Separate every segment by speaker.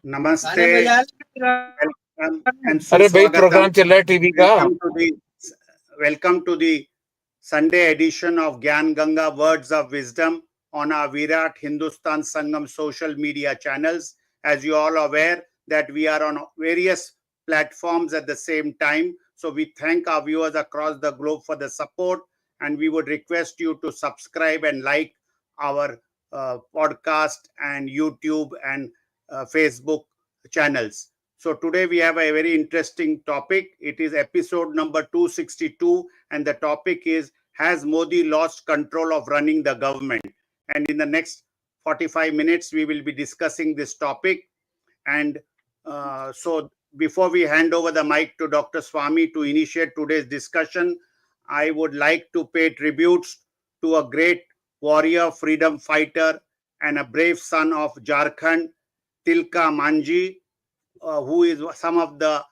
Speaker 1: Namaste, welcome and
Speaker 2: अरे भाई
Speaker 1: suswagatam.
Speaker 2: Programme चल रहा है टीवी का.
Speaker 1: Welcome to the Sunday edition of Gyan Ganga Words of Wisdom on our Virat Hindustan Sangam social media channels. As you all are aware that we are on various platforms at the same time. So we thank our viewers across the globe for the support, and we would request you to subscribe and like our podcast and YouTube and Facebook channels. So today we have a very interesting topic. It is episode number 262, and the topic is, has Modi lost control of running the government? And in the next 45 minutes, we will be discussing this topic. And so before we hand over the mic to Dr. Swamy to initiate today's discussion, I would like to pay tributes to a great warrior, freedom fighter, and a brave son of Jharkhand, Tilka Manjhi, who is some of the,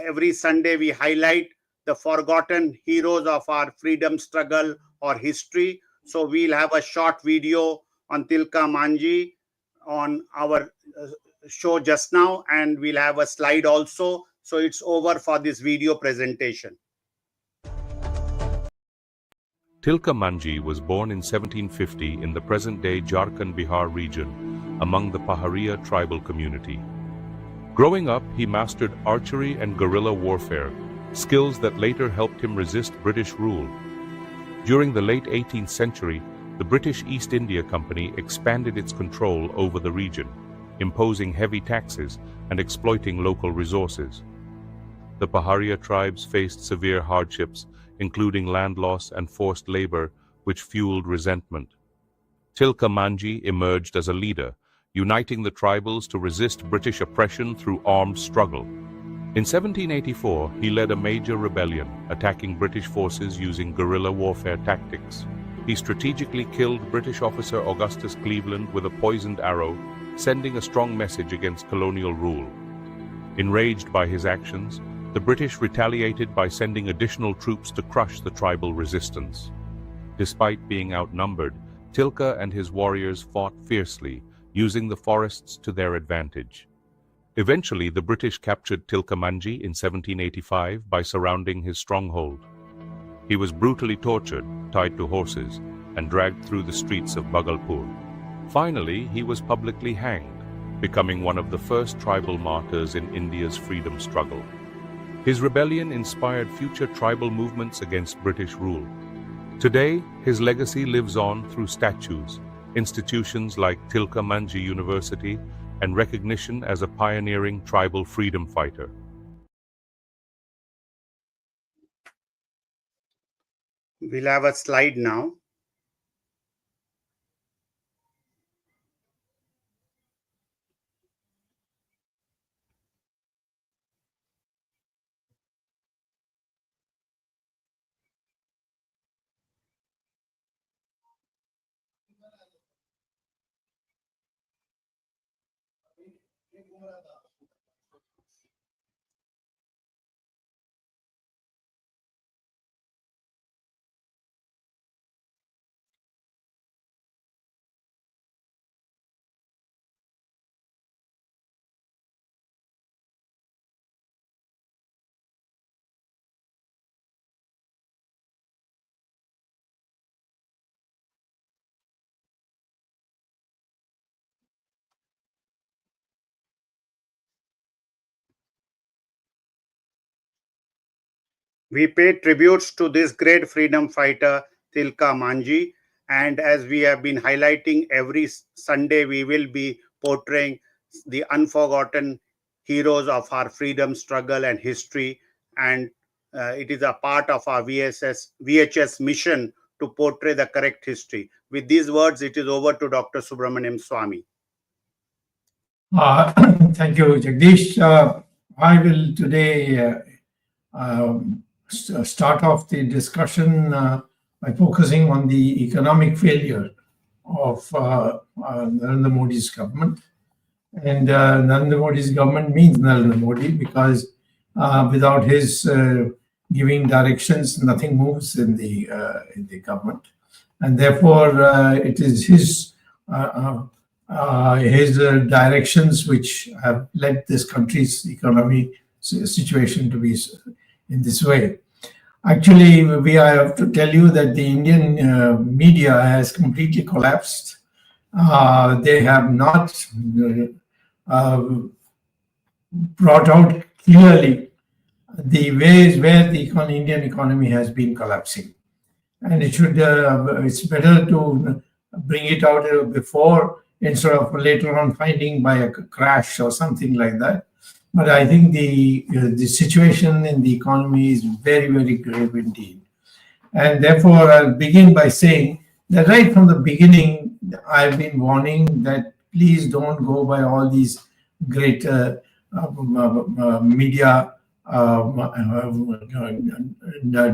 Speaker 1: every Sunday we highlight the forgotten heroes of our freedom struggle or history. So we'll have a short video on Tilka Manjhi on our show just now, and we'll have a slide also. So it's over for this video presentation.
Speaker 3: Tilka Manjhi was born in 1750 in the present-day Jharkhand-Bihar region among the Paharia tribal community. Growing up, he mastered archery and guerrilla warfare, skills that later helped him resist British rule. During the late 18th century, the British East India Company expanded its control over the region, imposing heavy taxes and exploiting local resources. The Paharia tribes faced severe hardships, including land loss and forced labor, which fueled resentment. Tilka Manjhi emerged as a leader, uniting the tribals to resist British oppression through armed struggle. In 1784, he led a major rebellion, attacking British forces using guerrilla warfare tactics. He strategically killed British officer Augustus Cleveland with a poisoned arrow, sending a strong message against colonial rule. Enraged by his actions, the British retaliated by sending additional troops to crush the tribal resistance. Despite being outnumbered, Tilka and his warriors fought fiercely, using the forests to their advantage. Eventually, the British captured Tilka Manjhi in 1785 by surrounding his stronghold. He was brutally tortured, tied to horses, and dragged through the streets of Bhagalpur. Finally, he was publicly hanged, becoming one of the first tribal martyrs in India's freedom struggle. His rebellion inspired future tribal movements against British rule. Today, his legacy lives on through statues, institutions like Tilka Manjhi University, and recognition as a pioneering tribal freedom fighter.
Speaker 1: We'll have a slide now. We pay tributes to this great freedom fighter, Tilka Manjhi. And as we have been highlighting every Sunday, we will be portraying the unforgotten heroes of our freedom struggle and history. And it is a part of our VHS mission to portray the correct history. With these words, it is over to Dr. Subramanian Swamy.
Speaker 4: Thank you, Jagdish. I will today start off the discussion by focusing on the economic failure of Narendra Modi's government. And Narendra Modi's government means Narendra Modi because without his giving directions, nothing moves in the government. And therefore, it is his his directions, which have led this country's economy situation to be in this way. Actually, I have to tell you that the Indian media has completely collapsed. They have not brought out clearly the ways where the Indian economy has been collapsing, and it's better to bring it out before instead of later on finding by a crash or something like that. But I think the situation in the economy is very, very grave indeed. And therefore, I'll begin by saying that right from the beginning, I've been warning that please don't go by all these great media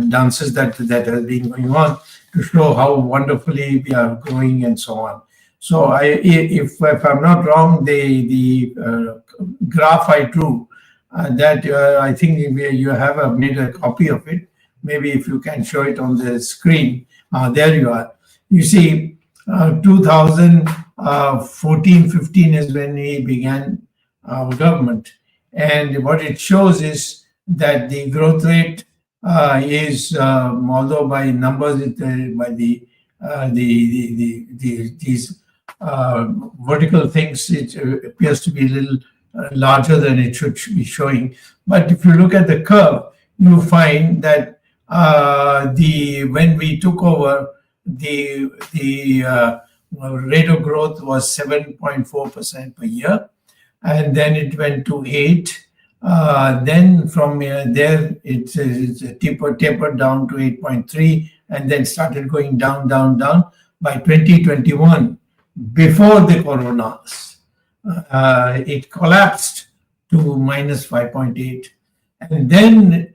Speaker 4: dances that have been going on to show how wonderfully we are growing and so on. So if I'm not wrong, the graph I drew, that I think you have made a copy of it. Maybe if you can show it on the screen. There you are. You see, 2014-15 is when we began our government. And what it shows is that the growth rate is, although by numbers, by these vertical things, it appears to be a little larger than it should be showing. But if you look at the curve, you find that when we took over, the rate of growth was 7.4% per year, and then it went to 8. Then from there, it's tapered down to 8.3, and then started going down. By 2021, before the coronas, it collapsed to minus 5.8. And then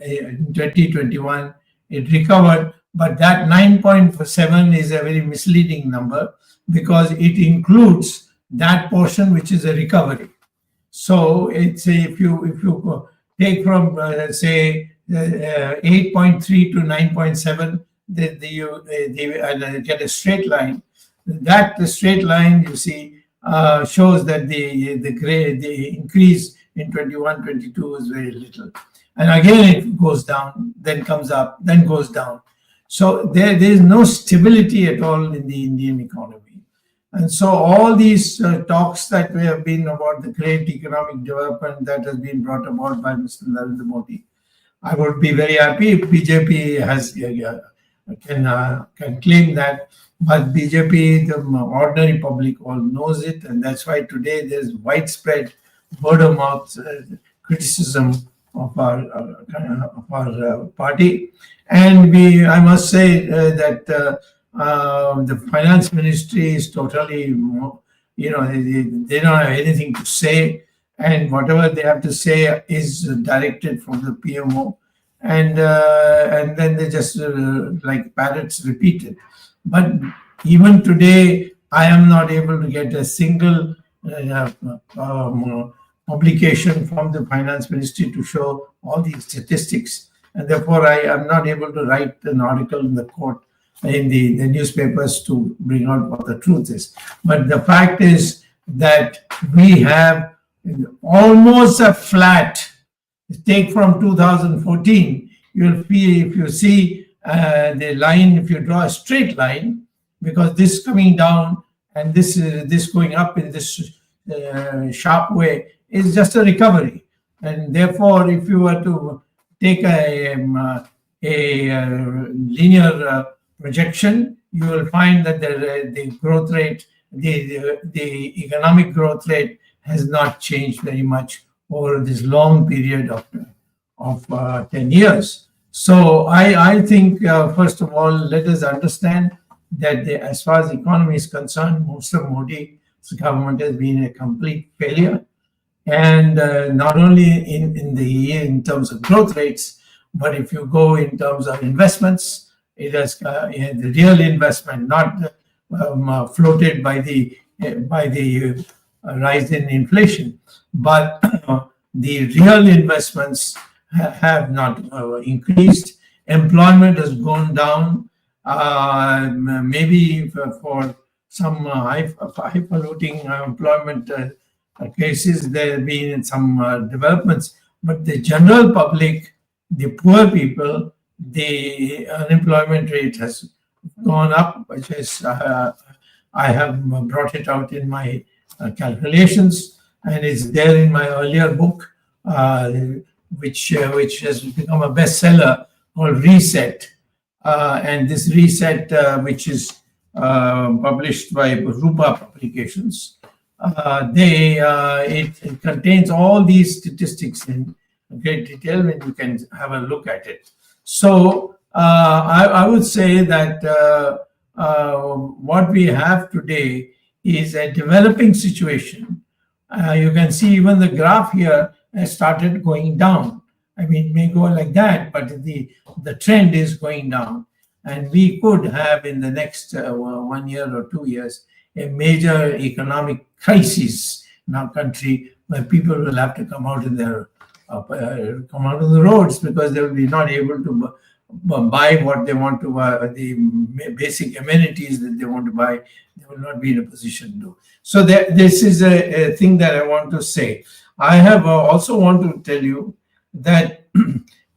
Speaker 4: in 2021, it recovered. But that 9.7 is a very misleading number because it includes that portion which is a recovery. So it's if you take from say 8.3 to 9.7, you get a straight line. That straight line, you see, shows that the increase in 21-22 is very little, and again it goes down, then comes up, then goes down. So there is no stability at all in the Indian economy. And so all these talks that we have been about the great economic development that has been brought about by Mr. Narendra Modi, I would be very happy if BJP can claim that. But BJP, the ordinary public, all knows it, and that's why today there's widespread word of mouth criticism of our party. And I must say that the finance ministry is totally, they don't have anything to say, and whatever they have to say is directed from the PMO, and then they just like parrots repeat it. But even today, I am not able to get a single publication from the finance ministry to show all these statistics, and therefore I am not able to write an article in the court, in the newspapers, to bring out what the truth is. But the fact is that we have almost a flat. Take from 2014, you'll see, if you see the line, if you draw a straight line, because this coming down and this going up in this sharp way is just a recovery. And therefore, if you were to take a linear projection, you will find that the growth rate, the economic growth rate has not changed very much over this long period of 10 years. So I think, first of all, let us understand that as far as the economy is concerned, Mr. Modi's government has been a complete failure. And not only in terms of growth rates, but if you go in terms of investments, it has the real investment, not floated by the rise in inflation, but the real investments have not increased. Employment has gone down. Maybe for some high-polluting employment cases. There have been some developments, but the general public, the poor people, the unemployment rate has gone up, which is I have brought it out in my calculations, and it's there in my earlier book, which has become a bestseller called Reset. And this Reset, which is published by Rupa Publications, it contains all these statistics in great detail, and you can have a look at it. So I would say that what we have today is a developing situation. You can see even the graph here has started going down. I mean, it may go like that, but the trend is going down. And we could have in the next 1 year or 2 years a major economic crisis in our country, where people will have to come out in their come out of the roads because they will be not able to buy what they want to buy, the basic amenities that they want to buy. They will not be in a position to do. So this is a thing that I want to say. I have also want to tell you that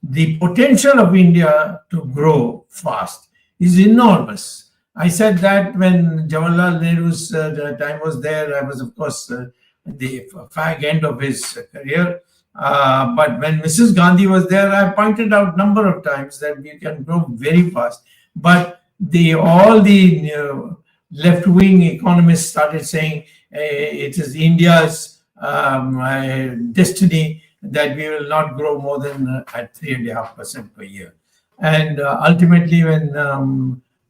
Speaker 4: the potential of India to grow fast is enormous. I said that when Jawaharlal Nehru's time was there. I was, of course, at the fag end of his career. But when Mrs. Gandhi was there, I pointed out a number of times that we can grow very fast. But all the left-wing economists started saying it is India's destiny that we will not grow more than at 3.5% per year. And ultimately, when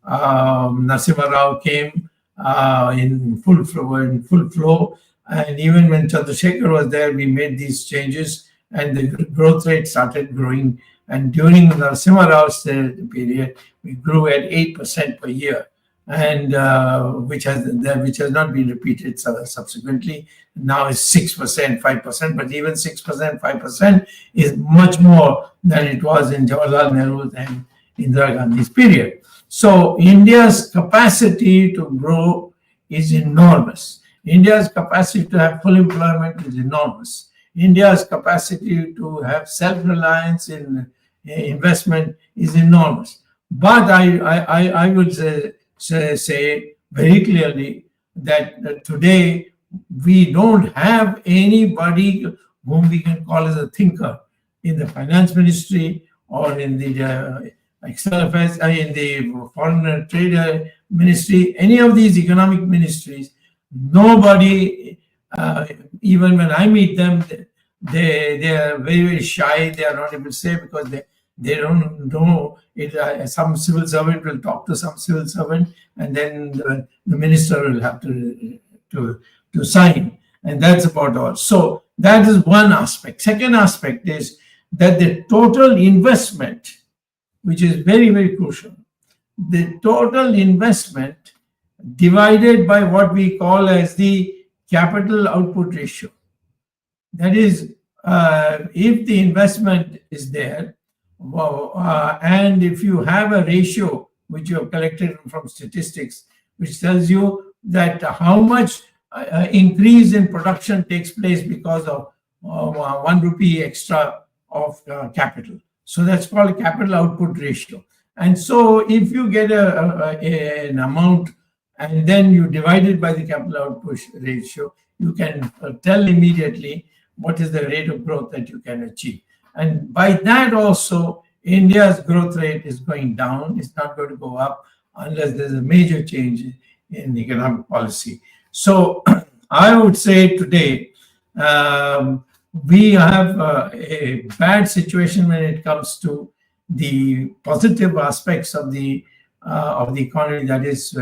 Speaker 4: Narasimha Rao came in full flow, and even when Chandrasekhar was there, we made these changes, and the growth rate started growing. And during Narasimha Rao's period, we grew at 8% per year, and which has not been repeated subsequently. Now it's 6%, 5%, but even 6%, 5% is much more than it was in Jawaharlal Nehru and Indira Gandhi's period. So India's capacity to grow is enormous. India's capacity to have full employment is enormous. India's capacity to have self-reliance in investment is enormous. But I would say very clearly that today we don't have anybody whom we can call as a thinker in the finance ministry or in the external affairs, in the foreign trade ministry, any of these economic ministries. Nobody, even when I meet them, they are very, very shy. They are not able to say because they don't know it. Some civil servant will talk to some civil servant, and then the minister will have to sign, and that's about all. So that is one aspect. Second aspect is that the total investment, which is very, very crucial, the total investment divided by what we call as the capital output ratio. That is, if the investment is there, and if you have a ratio which you have collected from statistics, which tells you that how much increase in production takes place because of 1 rupee extra of capital. So that's called a capital output ratio. And so if you get an amount and then you divide it by the capital output ratio, you can tell immediately what is the rate of growth that you can achieve. And by that also, India's growth rate is going down. It's not going to go up unless there's a major change in economic policy. So I would say today, we have a bad situation when it comes to the positive aspects of the economy, that is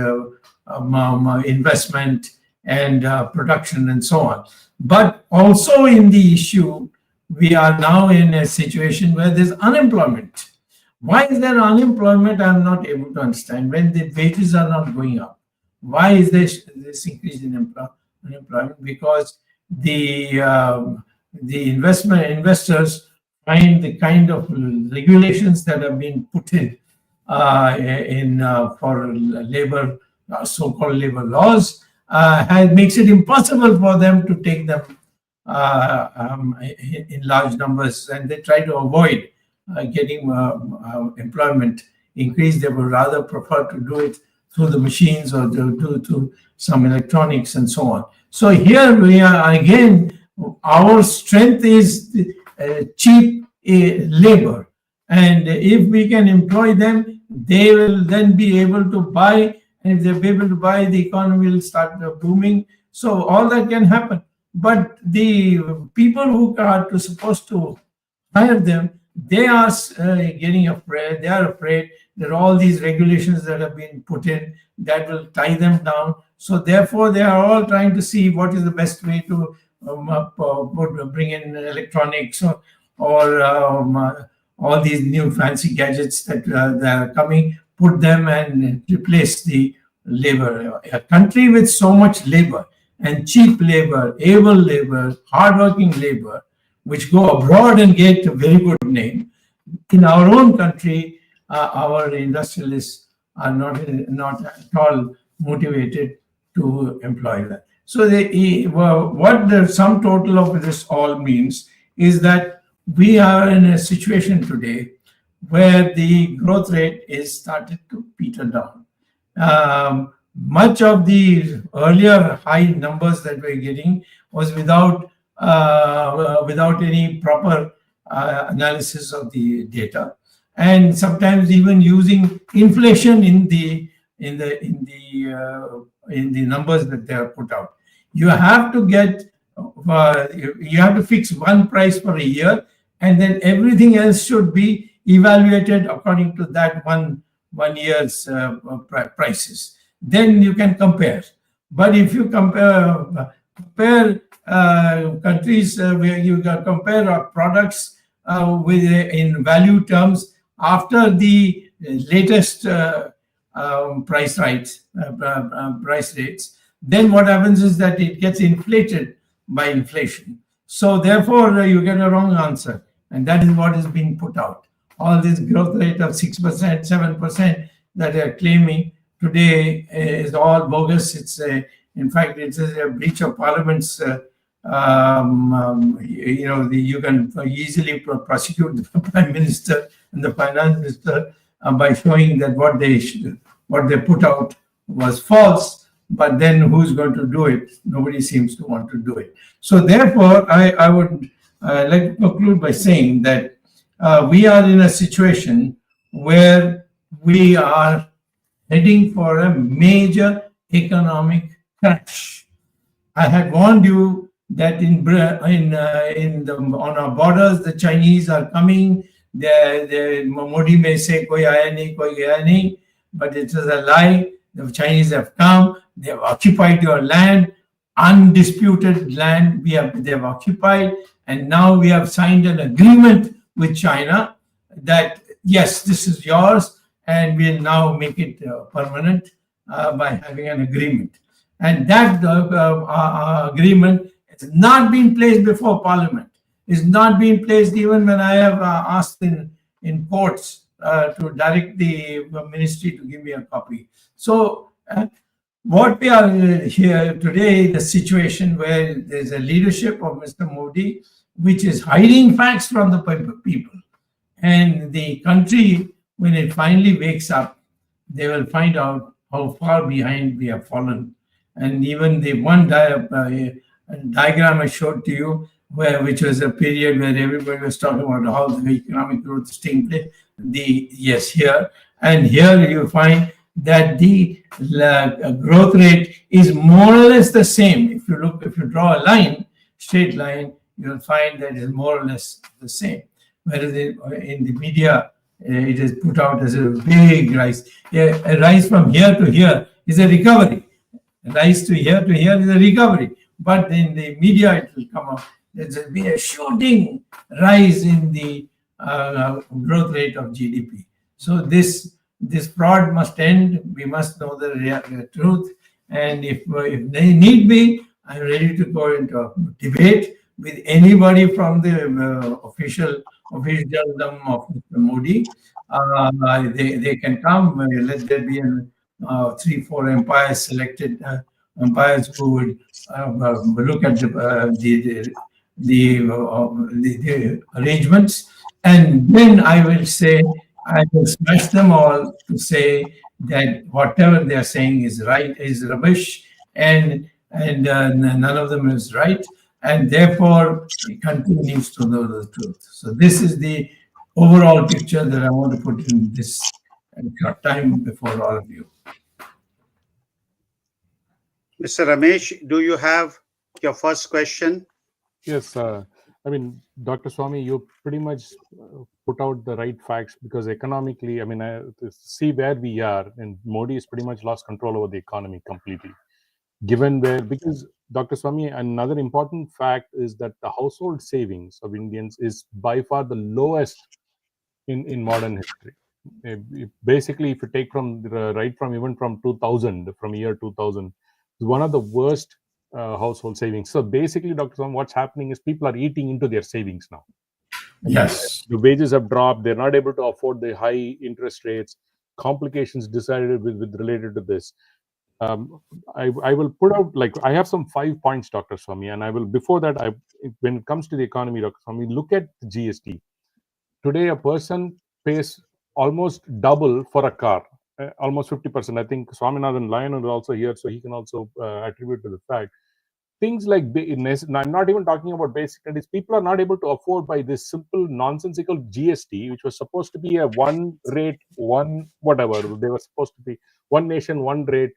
Speaker 4: investment and production and so on. But also in the issue, we are now in a situation where there's unemployment. Why is there unemployment? I'm not able to understand. When the wages are not going up, why is there this increase in unemployment? Because the investors find the kind of regulations that have been put in for labor so-called labor laws, makes it impossible for them to take them in large numbers, and they try to avoid getting employment increase. They would rather prefer to do it through the machines or to do through some electronics and so on. So here we are again, our strength is cheap labor, and if we can employ them, they will then be able to buy, and if they'll be able to buy, the economy will start booming. So all that can happen. But the people who are supposed to hire them, they are getting afraid. They are afraid that all these regulations that have been put in, that will tie them down. So therefore, they are all trying to see what is the best way to bring in electronics or all these new fancy gadgets that are coming, put them and replace the labor. A country with so much labor and cheap labor, able labor, hardworking labor, which go abroad and get a very good name. In our own country, our industrialists are not at all motivated to employ that. So what the sum total of this all means is that we are in a situation today where the growth rate is started to peter down. Much of the earlier high numbers that we're getting was without any proper analysis of the data, and sometimes even using inflation in the numbers that they are put out. You have to fix one price for a year, and then everything else should be evaluated according to that one year's prices. Then you can compare. But if you compare countries where you can compare products in value terms after the latest price rates, then what happens is that it gets inflated by inflation. So therefore, you get a wrong answer, and that is what is being put out. All this growth rate of 6%, 7% that they are claiming today is all bogus. It's in fact, it's a breach of Parliament's. You can easily prosecute the Prime Minister and the Finance Minister by showing that what they put out was false. But then who's going to do it? Nobody seems to want to do it. So therefore, I would like to conclude by saying that we are in a situation where we are heading for a major economic crash. I had warned you that on our borders, the Chinese are coming. Modi may say koi aaya nahi, koi gaya nahi, but it is a lie. The Chinese have come. They have occupied your land, undisputed land. They have occupied, and now we have signed an agreement with China that yes, this is yours, and we'll now make it permanent by having an agreement. And that agreement has not been placed before Parliament. It's not been placed even when I have asked in courts to direct the ministry to give me a copy. So what we are here today, the situation where there's a leadership of Mr. Modi, which is hiding facts from the people. And the country, when it finally wakes up, they will find out how far behind we have fallen. And even the one diagram I showed to you, which was a period where everybody was talking about how the economic growth is taking place. Here you find that the growth rate is more or less the same. If you draw a line, straight line, you'll find that it's more or less the same. Whereas in the media, it is put out as a big rise. A rise from here to here is a recovery. A rise to here is a recovery. But in the media, it will come up. There will be a shooting rise in the growth rate of GDP. So this fraud must end. We must know the truth. And if they need be, I'm ready to go into a debate with anybody from the officialdom of Mr. Modi. They can come. Let there be an 3-4 umpires, selected umpires who would look at the arrangements, and then I will say, I will smash them all to say that whatever they are saying is right, is rubbish, and none of them is right, and therefore the country needs to know the truth. So this is the overall picture that I want to put in this time before all of you.
Speaker 1: Mr. Ramesh, do you have your first question?
Speaker 2: Yes, I mean, Dr. Swamy, you pretty much put out the right facts, because economically, I mean, see where we are, and Modi has pretty much lost control over the economy completely. Given where, because Dr. Swamy, another important fact is that the household savings of Indians is by far the lowest in modern history. Basically, if you take from right from even from 2000, from year 2000, it's one of the worst household savings. So basically, Dr. Swamy, what's happening is people are eating into their savings now.
Speaker 4: Yes.
Speaker 2: The wages have dropped. They're not able to afford the high interest rates. Complications decided with related to this. I will put out, like, I have some 5 points, Dr. Swamy, and I will, before that, when it comes to the economy, Dr. Swamy, look at the GST. Today, a person pays almost double for a car, almost 50%. I think Swaminathan Lion is also here, so he can also attribute to the fact. Things like, I'm not even talking about basic studies. People are not able to afford by this simple nonsensical GST, which was supposed to be a one rate, one whatever. They were supposed to be one nation, one rate,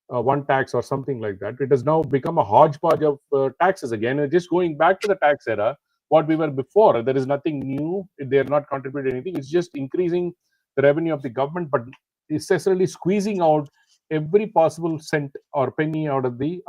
Speaker 2: one tax or something like that. It has now become a hodgepodge of taxes again. And just going back to the tax era, what we were before. There is nothing new. They are not contributing anything. It's just increasing the revenue of the government, but necessarily squeezing out every possible cent or penny out of the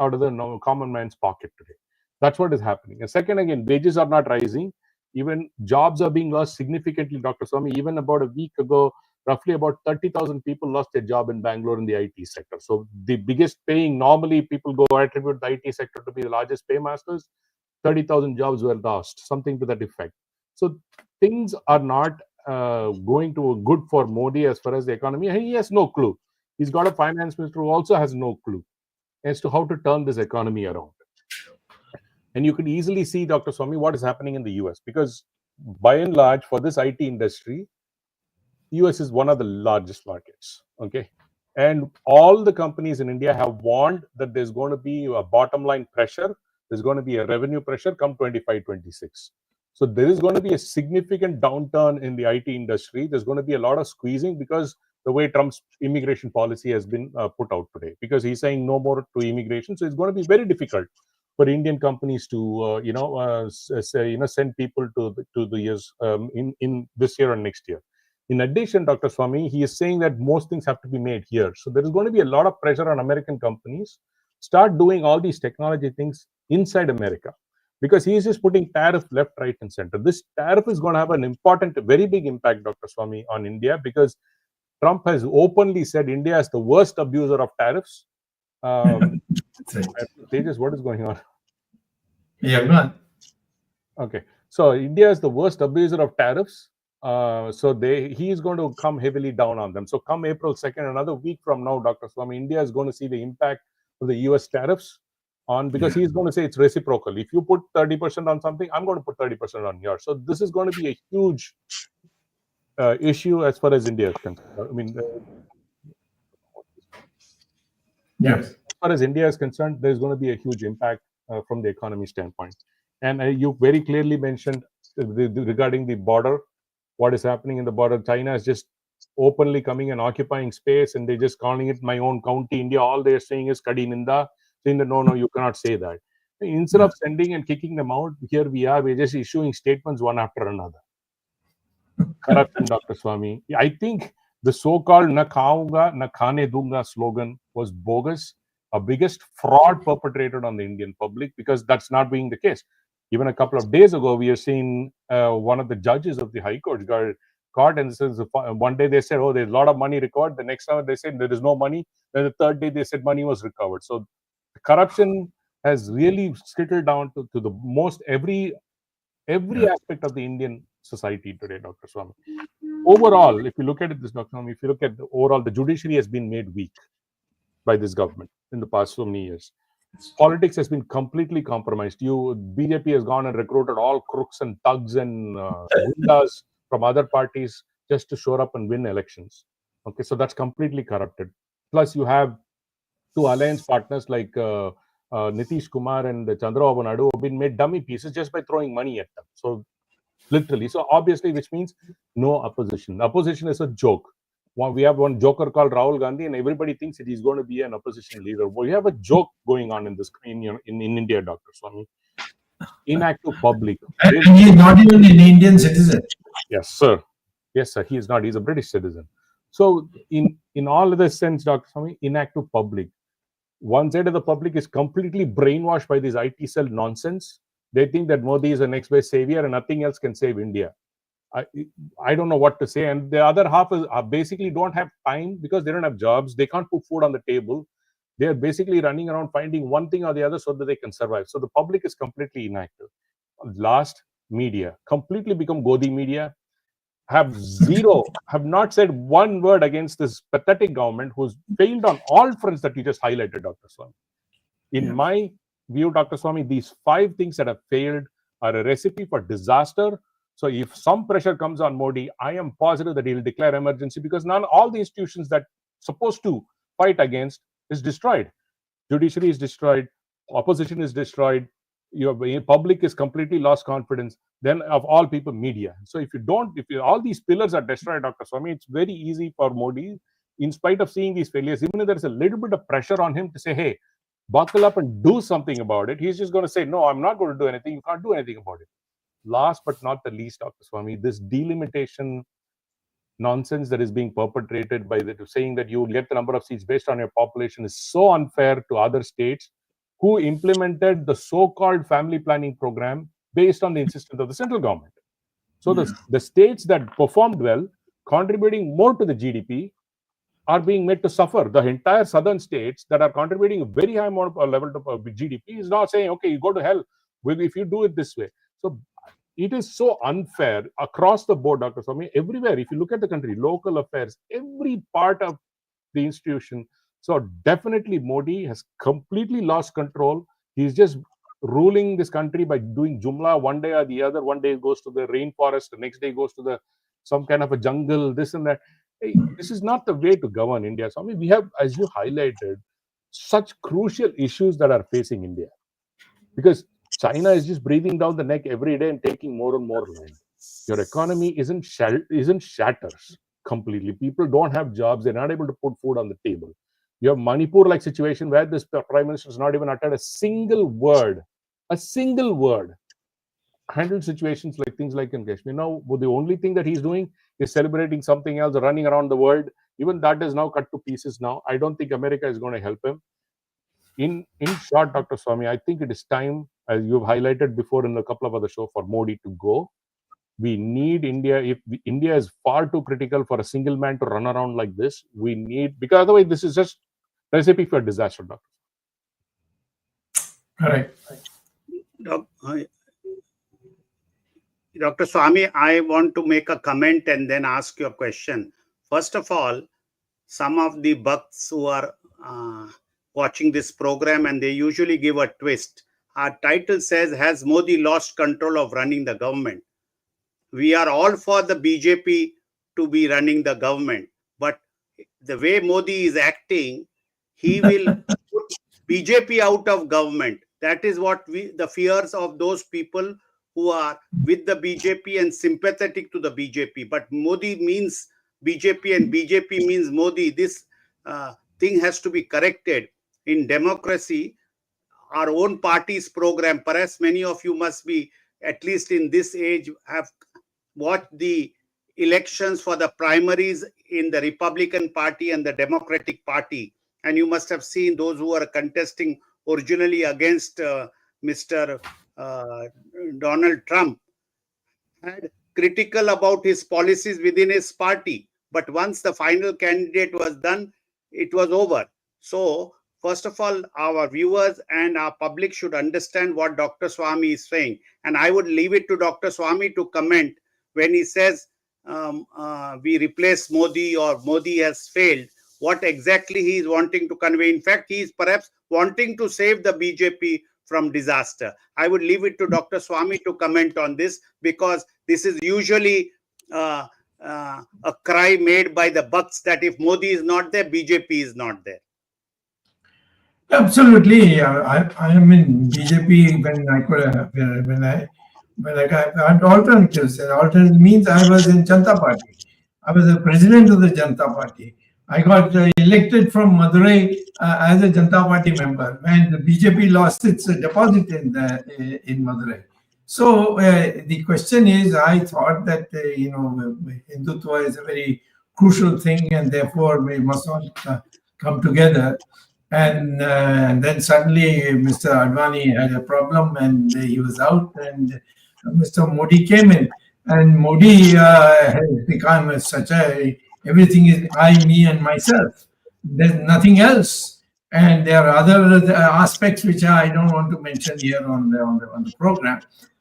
Speaker 2: common man's pocket today. That's what is happening. And second, again, wages are not rising. Even jobs are being lost significantly, Dr. Swamy. Even about a week ago, roughly about 30,000 people lost their job in Bangalore in the IT sector. So the biggest paying, normally people go attribute the IT sector to be the largest paymasters. 30,000 jobs were lost, something to that effect. So things are not going to good for Modi as far as the economy. He has no clue. He's got a finance minister who also has no clue as to how to turn this economy around. And you can easily see, Dr. Swamy, what is happening in the US, because by and large, for this IT industry, US is one of the largest markets. Okay. And all the companies in India have warned that there's going to be a bottom line pressure. There's going to be a revenue pressure come 25-26. So there is going to be a significant downturn in the IT industry. There's going to be a lot of squeezing because the way Trump's immigration policy has been put out today, because he's saying no more to immigration. So it's going to be very difficult for Indian companies to, send people to the years in this year or next year. In addition, Dr. Swamy, he is saying that most things have to be made here. So there is going to be a lot of pressure on American companies start doing all these technology things inside America, because he is just putting tariff left, right, and center. This tariff is going to have an important, very big impact, Dr. Swamy, on India, because Trump has openly said India is the worst abuser of tariffs. Tejas, what is going on?
Speaker 4: Yeah, go on.
Speaker 2: Okay, so India is the worst abuser of tariffs. So he is going to come heavily down on them. So come April 2nd, another week from now, Dr. Swamy, India is going to see the impact of the US tariffs on, because he's going to say it's reciprocal. If you put 30% on something, I'm going to put 30% on yours. So this is going to be a huge issue as far as India is concerned. I mean,
Speaker 4: yes.
Speaker 2: As far as India is concerned, there's going to be a huge impact from the economy standpoint. And you very clearly mentioned regarding the border, what is happening in the border. China is just openly coming and occupying space, and they're just calling it my own county. India, all they're saying is Kadi Ninda, saying that no, you cannot say that. Instead of sending and kicking them out, here we're just issuing statements one after another. Corruption, Dr. Swamy. I think the so-called "na khaunga, na khane dunga" slogan was bogus, a biggest fraud perpetrated on the Indian public, because that's not being the case. Even a couple of days ago, we are seeing one of the judges of the High Court got caught, and says one day they said, "Oh, there's a lot of money recovered." The next hour they said there is no money. Then the third day they said money was recovered. So the corruption has really skittled down to the most every aspect of the Indian society today, Dr. Swamy. Overall, if you look at it, Dr. Swamy, if you look at the overall, the judiciary has been made weak. by this government in the past so many years. Politics has been completely compromised. BJP has gone and recruited all crooks and thugs and gundas from other parties just to shore up and win elections. Okay, so that's completely corrupted. Plus, you have two alliance partners like Nitish Kumar and Chandrababu Naidu who have been made dummy pieces just by throwing money at them. So literally, so obviously, which means no opposition. Opposition is a joke. We have one joker called Rahul Gandhi, and everybody thinks that he's going to be an opposition leader. We have a joke going on in this in India, Dr. Swamy. Inactive public.
Speaker 4: And he's not even an Indian citizen.
Speaker 2: Yes, sir. Yes, sir. He is not. He's a British citizen. So in all of this sense, Dr. Swamy, inactive public. One side of the public is completely brainwashed by this IT cell nonsense. They think that Modi is the next best savior and nothing else can save India. I don't know what to say. And the other half is basically don't have time because they don't have jobs. They can't put food on the table. They're basically running around finding one thing or the other so that they can survive. So the public is completely inactive. Last, media. Completely become Godi media. Have not said one word against this pathetic government who's failed on all fronts that you just highlighted, Dr. Swamy. In my view, Dr. Swamy, these 5 things that have failed are a recipe for disaster. So if some pressure comes on Modi, I am positive that he will declare emergency because all the institutions that supposed to fight against is destroyed. Judiciary is destroyed. Opposition is destroyed. Your public is completely lost confidence. Then of all people, media. So if all these pillars are destroyed, Dr. Swamy, it's very easy for Modi, in spite of seeing these failures, even if there's a little bit of pressure on him to say, hey, buckle up and do something about it, he's just going to say, no, I'm not going to do anything. You can't do anything about it. Last but not the least, Dr. Swamy, this delimitation nonsense that is being perpetrated by saying that you get the number of seats based on your population is so unfair to other states who implemented the so-called family planning program based on the insistence of the central government. So the states that performed well, contributing more to the GDP, are being made to suffer. The entire southern states that are contributing a very high amount of level to GDP is now saying, okay, you go to hell if you do it this way. So it is so unfair across the board, Dr. Swamy, everywhere. If you look at the country, local affairs, every part of the institution. So definitely Modi has completely lost control. He's just ruling this country by doing Jumla one day or the other. One day it goes to the rainforest, the next day goes to some kind of a jungle, this and that. Hey, this is not the way to govern India. So, we have, as you highlighted, such crucial issues that are facing India. Because China is just breathing down the neck every day and taking more and more land. Your economy isn't shatters completely. People don't have jobs. They're not able to put food on the table. You have Manipur-like situation where this prime minister has not even uttered a single word, handled situations like things like in Kashmir. Now, the only thing that he's doing is celebrating something else, running around the world. Even that is now cut to pieces now. I don't think America is going to help him. In short, Dr. Swamy, I think it is time, as you've highlighted before in a couple of other shows, for Modi to go. We need India. India is far too critical for a single man to run around like this. Because otherwise this is just recipe for disaster, Doctor.
Speaker 4: Correct.
Speaker 1: Dr. Swamy, I want to make a comment and then ask you a question. First of all, some of the bucks who are watching this program, and they usually give a twist. Our title says, has Modi lost control of running the government? We are all for the BJP to be running the government. But the way Modi is acting, he will put BJP out of government. That is what the fears of those people who are with the BJP and sympathetic to the BJP. But Modi means BJP and BJP means Modi. This thing has to be corrected. In democracy, our own party's program, perhaps many of you must be, at least in this age, have watched the elections for the primaries in the Republican Party and the Democratic Party. And you must have seen those who are contesting originally against Mr. Donald Trump had critical about his policies within his party. But once the final candidate was done, it was over. So, first of all, our viewers and our public should understand what Dr. Swamy is saying. And I would leave it to Dr. Swamy to comment when he says we replace Modi or Modi has failed. what exactly he is wanting to convey. In fact, he is perhaps wanting to save the BJP from disaster. I would leave it to Dr. Swamy to comment on this, because this is usually a cry made by the bucks that if Modi is not there, BJP is not there.
Speaker 4: Absolutely. I am in BJP when I got alternatives. And alternative means I was in Janata Party. I was the president of the Janata Party. I got elected from Madurai as a Janata Party member, and the BJP lost its deposit in Madurai. So the question is, I thought that Hindutva is a very crucial thing, and therefore we must all come together. And then suddenly Mr. Advani had a problem, and he was out, and Mr. Modi came in. And Modi has become such a, everything is I, me, and myself. There's nothing else. And there are other aspects which I don't want to mention here on the program.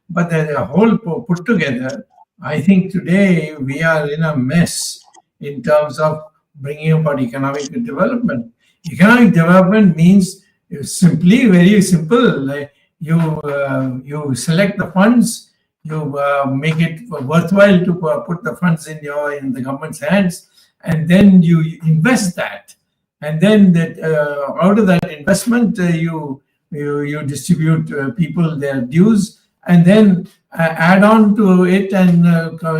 Speaker 4: But the whole put together, I think today we are in a mess in terms of bringing about economic development. Economic development means simply very simple. Like you select the funds, you make it worthwhile to put the funds in the government's hands, and then you invest that, and then that out of that investment you distribute people their dues, and then add on to it and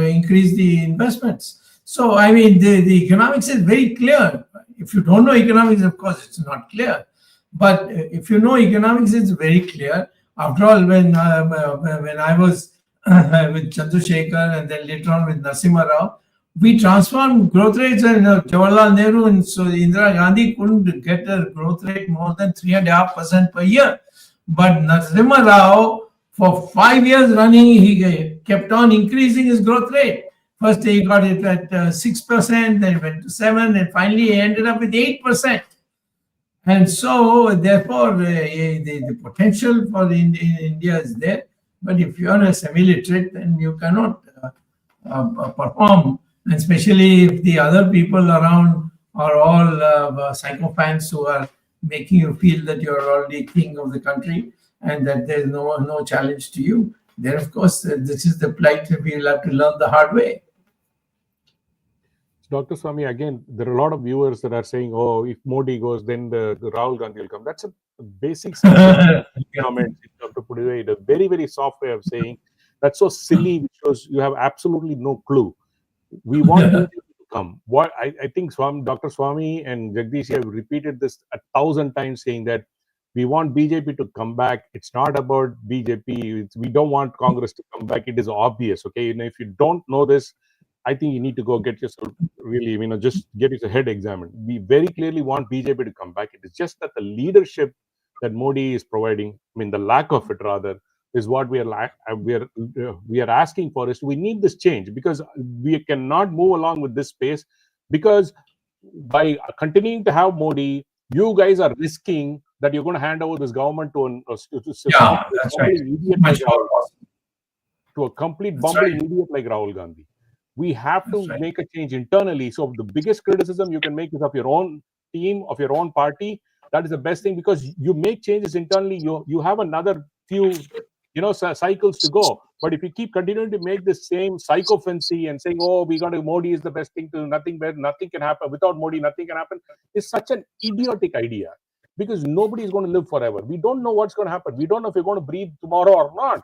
Speaker 4: increase the investments. So I mean the economics is very clear. If you don't know economics, of course, it's not clear. But if you know economics, it's very clear. After all, when I was with Chandrasekhar and then later on with Narasimha Rao, we transformed growth rates, and Jawaharlal Nehru and so Indira Gandhi couldn't get a growth rate more than 3.5% per year. But Narasimha Rao, for 5 years running, he kept on increasing his growth rate. First, he got it at 6%, then it went to 7%, and finally he ended up with 8%. And so, therefore, the potential for India is there. But if you are a semi-literate, then you cannot perform, and especially if the other people around are all sycophants who are making you feel that you are already king of the country and that there is no challenge to you. Then, of course, this is the plight that we will have to learn the hard way.
Speaker 2: Dr. Swamy, again, there are a lot of viewers that are saying, oh, if Modi goes, then the Rahul Gandhi will come. That's a basic comment. To put it away, a very, very soft way of saying that's so silly, which shows you have absolutely no clue. We want BJP to come. What I think Dr. Swamy and Jagdish have repeated this 1,000 times, saying that we want BJP to come back. It's not about BJP. We don't want Congress to come back. It is obvious. Okay, and if you don't know this, I think you need to go get yourself really, just get your head examined. We very clearly want BJP to come back. It is just that the leadership that Modi is providing, the lack of it rather, is what we are asking for. Is we need this change, because we cannot move along with this space, because by continuing to have Modi, you guys are risking that you're going to hand over this government to a complete bumbling idiot like Rahul Gandhi. We have to make a change internally. So the biggest criticism you can make is of your own team, of your own party. That is the best thing, because you make changes internally. You have another few cycles to go. But if you keep continuing to make the same psychophancy and saying, oh, Modi is the best thing to nothing better, nothing can happen without Modi, nothing can happen, is such an idiotic idea, because nobody is going to live forever. We don't know what's going to happen. We don't know if we're going to breathe tomorrow or not.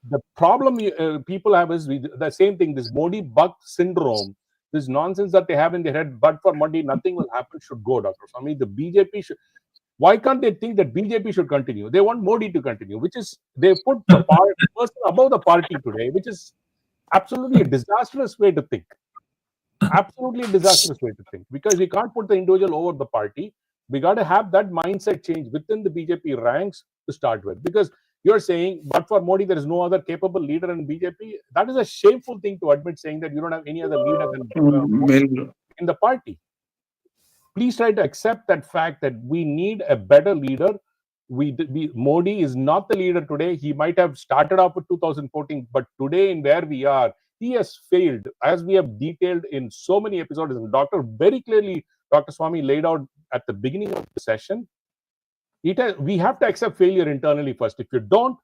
Speaker 2: The problem people have is the same thing, this Modi bug syndrome, this nonsense that they have in their head, but for Modi, nothing will happen, should go, Dr. Swamy. The BJP should, why can't they think that BJP should continue? They want Modi to continue, which is, they put the person above the party today, which is absolutely a disastrous way to think. Absolutely a disastrous way to think, because we can't put the individual over the party. We got to have that mindset change within the BJP ranks to start with, because you're saying, but for Modi, there is no other capable leader in BJP. That is a shameful thing to admit, saying that you don't have any other leader than in the party. Please try to accept that fact that we need a better leader. Modi is not the leader today. He might have started off with 2014, but today in where we are, he has failed, as we have detailed in so many episodes. And very clearly, Dr. Swamy laid out at the beginning of the session, we have to accept failure internally first. If you don't,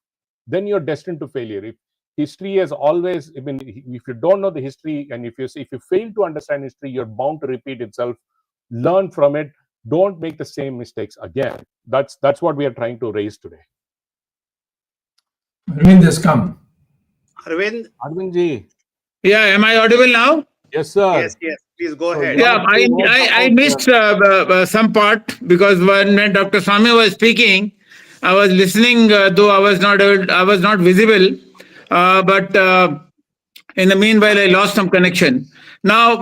Speaker 2: then you're destined to failure. If history has always, I mean, if you don't know the history, and if you fail to understand history, you're bound to repeat itself. Learn from it. Don't make the same mistakes again. That's what we are trying to raise today.
Speaker 4: Arvind has come.
Speaker 1: Arvind
Speaker 2: ji.
Speaker 5: Yeah, am I audible now?
Speaker 2: Yes, sir.
Speaker 1: Yes, please go ahead.
Speaker 5: Yeah, I missed some part, because when Dr. Swamy was speaking, I was listening, though I was not visible, but in the meanwhile, I lost some connection. Now,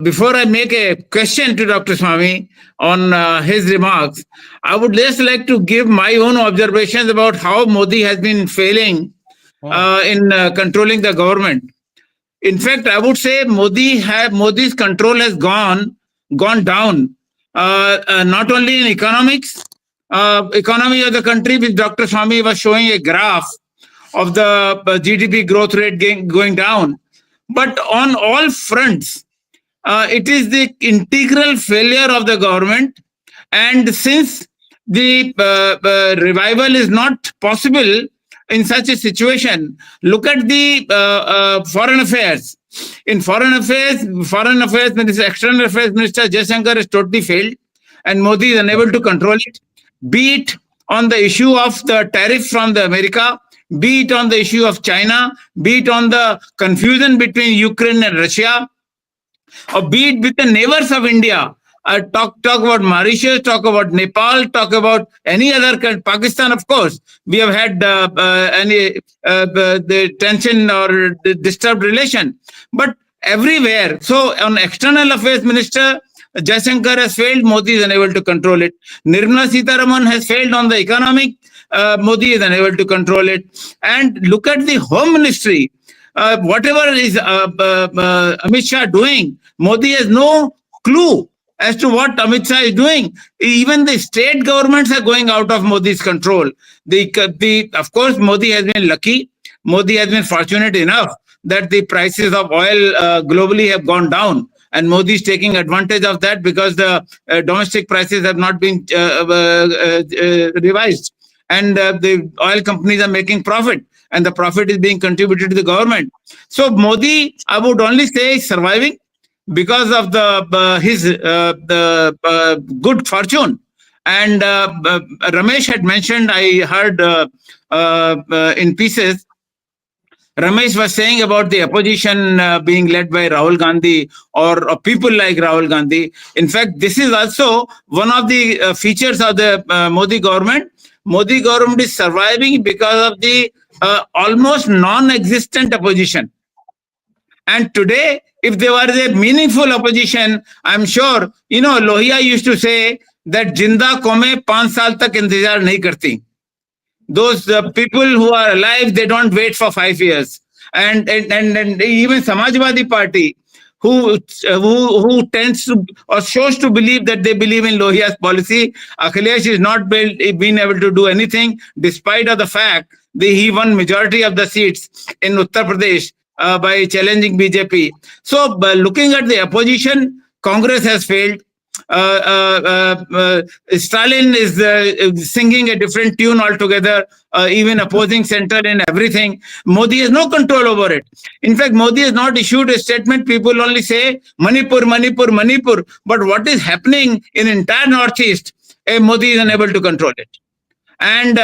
Speaker 5: before I make a question to Dr. Swamy on his remarks, I would just like to give my own observations about how Modi has been failing in controlling the government. In fact, I would say Modi's control has gone down, not only in economics, economy of the country, which Dr. Swamy was showing a graph of the GDP growth rate going down, but on all fronts, it is the integral failure of the government. And since the revival is not possible in such a situation, look at the foreign affairs. In foreign affairs, External Affairs Minister Jaishankar has totally failed, and Modi is unable to control it. Be it on the issue of the tariff from the America, be it on the issue of China, be it on the confusion between Ukraine and Russia, or be it with the neighbors of India. Talk about Mauritius, talk about Nepal, talk about any other country, Pakistan, of course. We have had the tension or the disturbed relation, but everywhere. So on External Affairs Minister, Jaishankar has failed, Modi is unable to control it. Nirmala Sitharaman has failed on the economic, Modi is unable to control it. And look at the Home Ministry. Whatever is Amit Shah doing, Modi has no clue as to what Amit Shah is doing. Even the state governments are going out of Modi's control. Of course, Modi has been lucky. Modi has been fortunate enough that the prices of oil globally have gone down. And Modi is taking advantage of that, because the domestic prices have not been revised. And the oil companies are making profit, and the profit is being contributed to the government. So Modi, I would only say, is surviving because of his good fortune. And Ramesh had mentioned, I heard in pieces, Ramesh was saying about the opposition being led by Rahul Gandhi or people like Rahul Gandhi. In fact, this is also one of the features of the Modi government. Modi government is surviving because of the almost non-existent opposition. And today, if there was a meaningful opposition, I'm sure, Lohia used to say that Jinda Kome 5 saal tak intezar nahi karti. Those people who are alive, they don't wait for 5 years. And even Samajwadi Party, who tends to or shows to believe that they believe in Lohia's policy, Akhilesh is not been able to do anything, despite of the fact that he won majority of the seats in Uttar Pradesh by challenging BJP. So looking at the opposition, Congress has failed. Stalin is singing a different tune altogether, even opposing center in everything. Modi has no control over it. In fact, Modi has not issued a statement. People only say Manipur, Manipur, Manipur. But what is happening in entire Northeast, Modi is unable to control it. And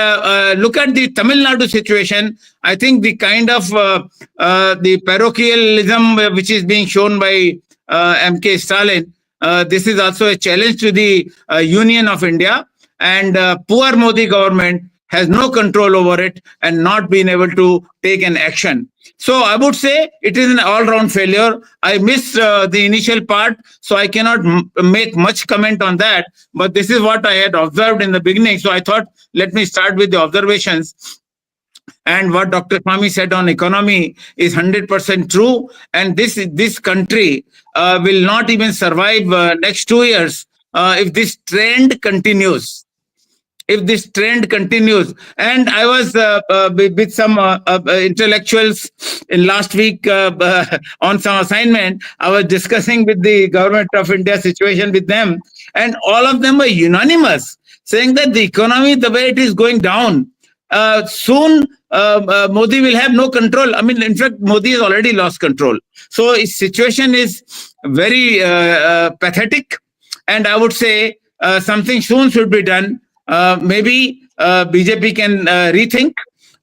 Speaker 5: look at the Tamil Nadu situation. I think the kind of the parochialism which is being shown by MK Stalin, this is also a challenge to the Union of India, and poor Modi government has no control over it and not been able to take an action. So I would say it is an all-round failure. I missed the initial part, so I cannot make much comment on that, but this is what I had observed in the beginning. So I thought, let me start with the observations. And what Dr. Swamy said on economy is 100% true. And this country will not even survive next 2 years if this trend continues. if this trend continues. And I was with some intellectuals in last week on some assignment. I was discussing with the government of India situation with them, and all of them were unanimous, saying that the economy, the way it is going down, soon Modi will have no control. I mean, in fact, Modi has already lost control. So his situation is very pathetic, and I would say something soon should be done. Maybe BJP can rethink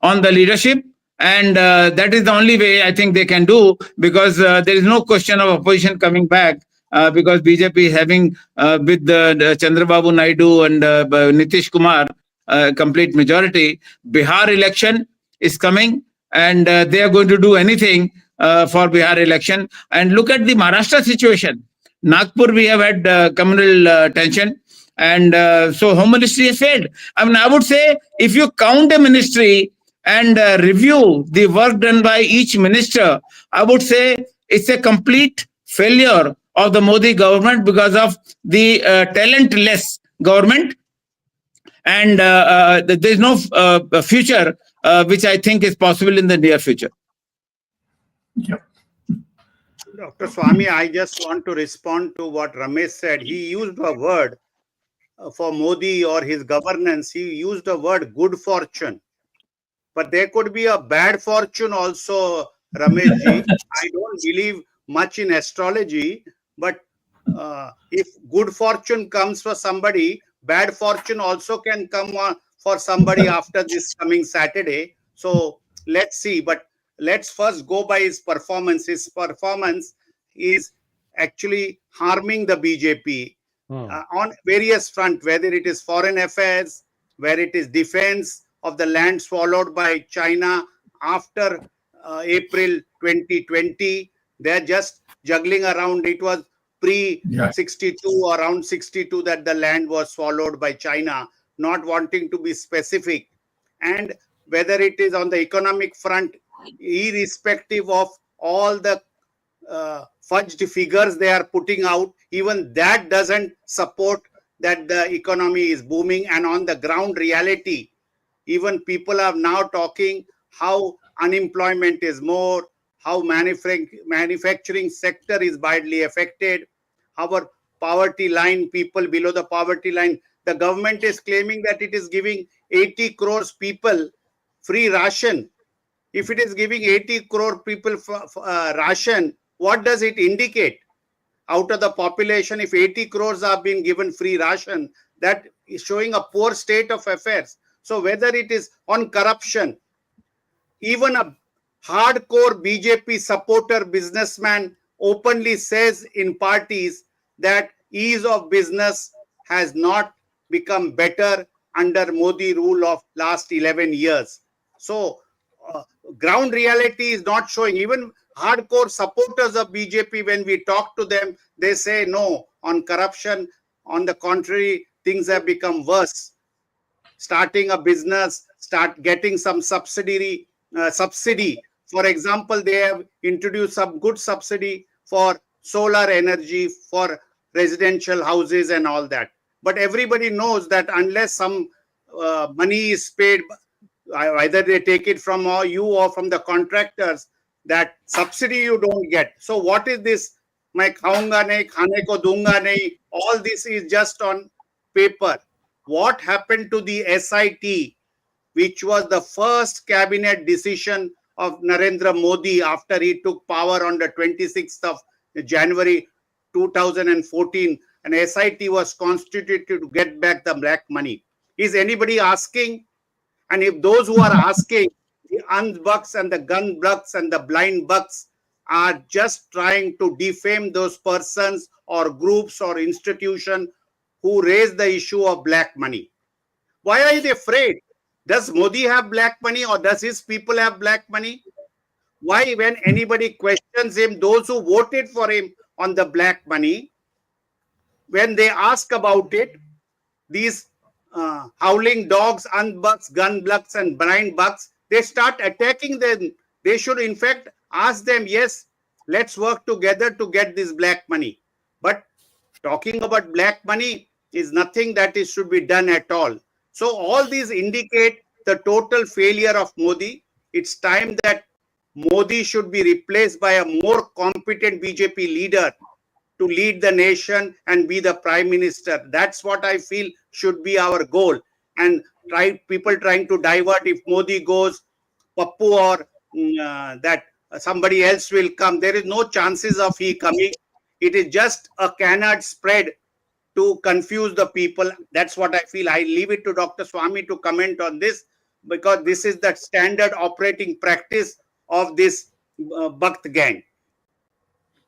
Speaker 5: on the leadership, and that is the only way I think they can do, because there is no question of opposition coming back, because BJP is having with the Chandrababu Naidu and Nitish Kumar complete majority. Bihar election is coming, and they are going to do anything for Bihar election. And look at the Maharashtra situation. Nagpur, we have had communal tension. And so Home Ministry has failed. I mean, I would say if you count a ministry and review the work done by each minister, I would say it's a complete failure of the Modi government because of the talentless government. And there's no future which I think is possible in the near future.
Speaker 4: Yeah.
Speaker 1: Dr. Swamy, I just want to respond to what Ramesh said. He used a word for Modi or his governance. He used the word good fortune. But there could be a bad fortune also, Rameshji. I don't believe much in astrology, but if good fortune comes for somebody, bad fortune also can come for somebody after this coming Saturday. So let's see. But let's first go by his performance. His performance is actually harming the BJP on various fronts, whether it is foreign affairs, where it is defense of the land swallowed by China after April 2020. They're just juggling around. It was pre-62, around 62, that the land was swallowed by China, not wanting to be specific. And whether it is on the economic front, irrespective of all the fudged figures they are putting out, even that doesn't support that the economy is booming. And on the ground reality, even people are now talking how unemployment is more, how manufacturing sector is badly affected, our poverty line, people below the poverty line. The government is claiming that it is giving 80 crores people free ration. If it is giving 80 crore people ration, what does it indicate? Out of the population, if 80 crores are being given free ration, that is showing a poor state of affairs. So whether it is on corruption, even a hardcore BJP supporter businessman openly says in parties that ease of business has not become better under Modi rule of last 11 years. So ground reality is not showing. Even hardcore supporters of BJP, when we talk to them, they say no, on corruption, on the contrary, things have become worse. Starting a business, start getting some subsidy. For example, they have introduced some good subsidy for solar energy, for residential houses and all that. But everybody knows that unless some money is paid, either they take it from you or from the contractors, that subsidy you don't get. So what is this? Main khaunga nahi, khane ko dunga nahi. All this is just on paper. What happened to the SIT, which was the first cabinet decision of Narendra Modi after he took power on the 26th of January 2014? An SIT was constituted to get back the black money. Is anybody asking? And if those who are asking, the unbucks and the gun bucks and the blind bucks are just trying to defame those persons or groups or institutions who raise the issue of black money. Why are they afraid? Does Modi have black money or does his people have black money? Why, when anybody questions him, those who voted for him on the black money, when they ask about it, these howling dogs, unbucks, gun bucks and blind bucks, they start attacking them. They should in fact ask them, yes, let's work together to get this black money. But talking about black money is nothing that should be done at all. So all these indicate the total failure of Modi. It's time that Modi should be replaced by a more competent BJP leader to lead the nation and be the prime minister. That's what I feel should be our goal. And people trying to divert, if Modi goes, Pappu or that somebody else will come. There is no chances of he coming. It is just a canard spread to confuse the people. That's what I feel. I leave it to Dr. Swamy to comment on this, because this is the standard operating practice of this Bhakt gang.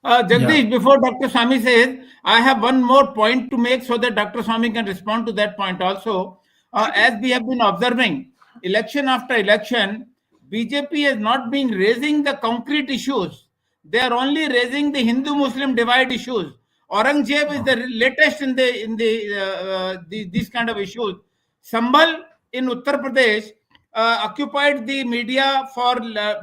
Speaker 5: Jagdish, before Dr. Swamy says, I have one more point to make so that Dr. Swamy can respond to that point also. As we have been observing, election after election, BJP has not been raising the concrete issues. They are only raising the Hindu-Muslim divide issues. Aurangzeb is the latest in these kind of issues. Sambal in Uttar Pradesh occupied the media for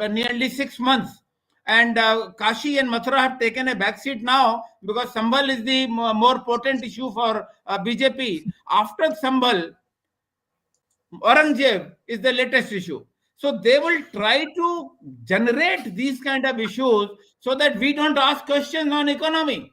Speaker 5: nearly 6 months. And Kashi and Mathura have taken a backseat now because Sambal is the more potent issue for BJP. After Sambal, Aurangzeb is the latest issue. So they will try to generate these kind of issues so that we don't ask questions on economy.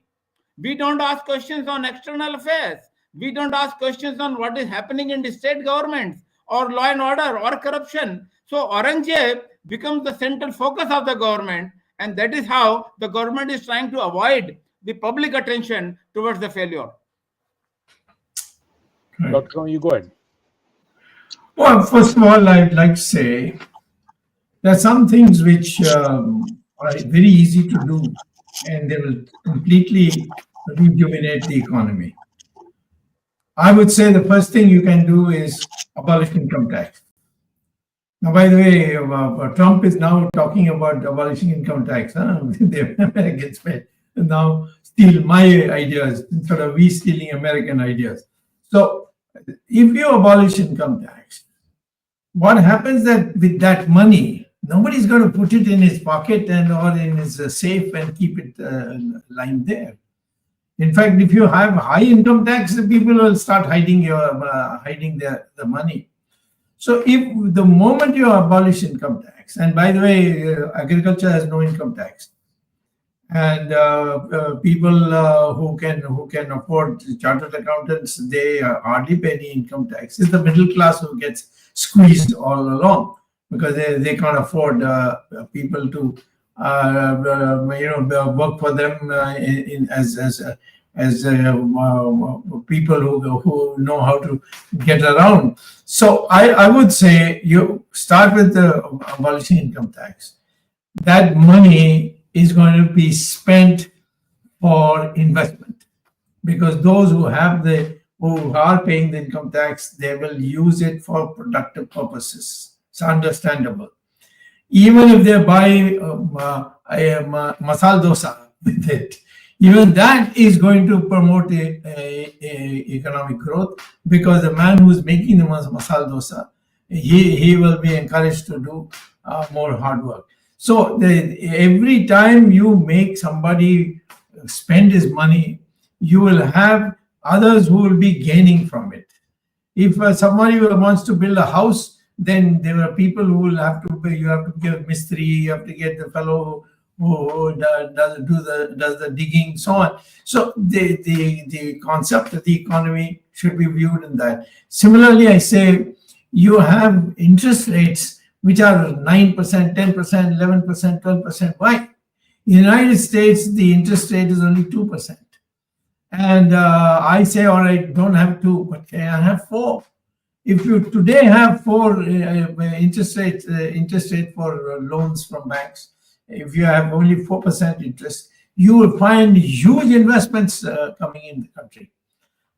Speaker 5: We don't ask questions on external affairs. We don't ask questions on what is happening in the state governments or law and order or corruption. So Aurangzeb becomes the central focus of the government, and that is how the government is trying to avoid the public attention towards the failure.
Speaker 2: Dr. you go ahead.
Speaker 4: Well, first of all, I'd like to say there are some things which are very easy to do, and they will completely rejuvenate the economy. I would say the first thing you can do is abolish income tax. Now, by the way, Trump is now talking about abolishing income tax. The Americans may now steal my ideas instead of we stealing American ideas. So, if you abolish income tax, what happens that with that money, nobody's going to put it in his pocket and or in his safe and keep it lying there. In fact, if you have high income tax, people will start hiding the money. So if the moment you abolish income tax, and by the way, agriculture has no income tax, and people who can afford chartered accountants, they hardly pay any income tax. It's the middle class who gets squeezed all along because they can't afford people to work for them as people who know how to get around. So I would say you start with the abolishing income tax. That money is going to be spent for investment, because those who are paying the income tax, they will use it for productive purposes. It's understandable. Even if they buy a masala dosa with it, even that is going to promote economic growth, because the man who is making the masala dosa, he will be encouraged to do more hard work. So every time you make somebody spend his money, you will have others who will be gaining from it. If somebody wants to build a house, then there are people who will have to pay. You have to give mistri, you have to get the fellow who does the digging, so on. So the concept of the economy should be viewed in that. Similarly, I say you have interest rates which are 9%, 10%, 11%, 12%. Why? In the United States, the interest rate is only 2%. And I say, all right, don't have 2, but can I have 4? If you today have 4 interest rate for loans from banks, if you have only 4% interest, you will find huge investments coming in the country.